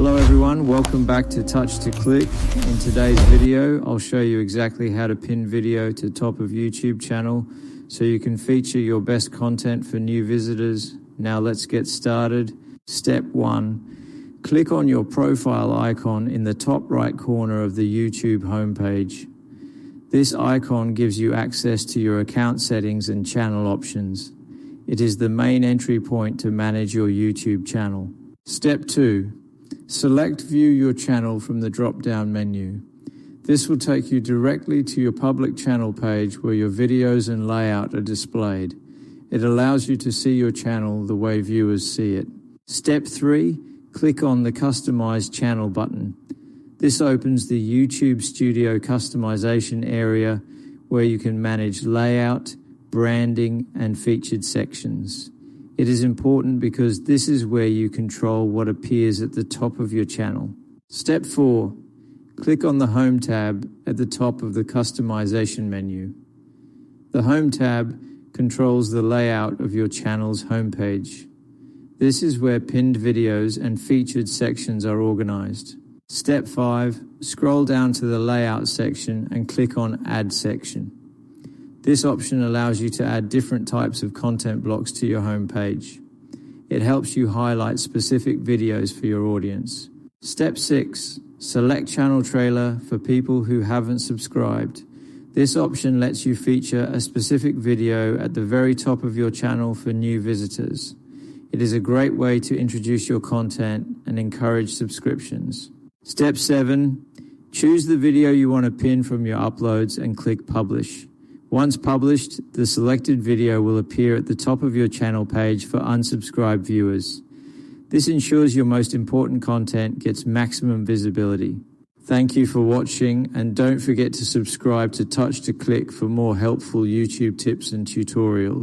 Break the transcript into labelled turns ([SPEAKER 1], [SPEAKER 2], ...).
[SPEAKER 1] Hello everyone, welcome back to Touch to Click. In today's video, I'll show you exactly how to pin video to top of YouTube channel so you can feature your best content for new visitors. Now let's get started. Step 1, click on your profile icon in the top right corner of the YouTube homepage. This icon gives you access to your account settings and channel options. It is the main entry point to manage your YouTube channel. Step 2, select View Your Channel from the drop-down menu. This will take you directly to your public channel page where your videos and layout are displayed. It allows you to see your channel the way viewers see it. Step 3, click on the Customize Channel button. This opens the YouTube Studio customization area where you can manage layout, branding, and featured sections. It is important because this is where you control what appears at the top of your channel. Step 4, click on the Home tab at the top of the Customization menu. The Home tab controls the layout of your channel's homepage. This is where pinned videos and featured sections are organized. Step 5, scroll down to the Layout section and click on Add section. This option allows you to add different types of content blocks to your homepage. It helps you highlight specific videos for your audience. Step 6, select channel trailer for people who haven't subscribed. This option lets you feature a specific video at the very top of your channel for new visitors. It is a great way to introduce your content and encourage subscriptions. Step 7, choose the video you want to pin from your uploads and click Publish. Once published, the selected video will appear at the top of your channel page for unsubscribed viewers. This ensures your most important content gets maximum visibility. Thank you for watching, and don't forget to subscribe to Touch to Click for more helpful YouTube tips and tutorials.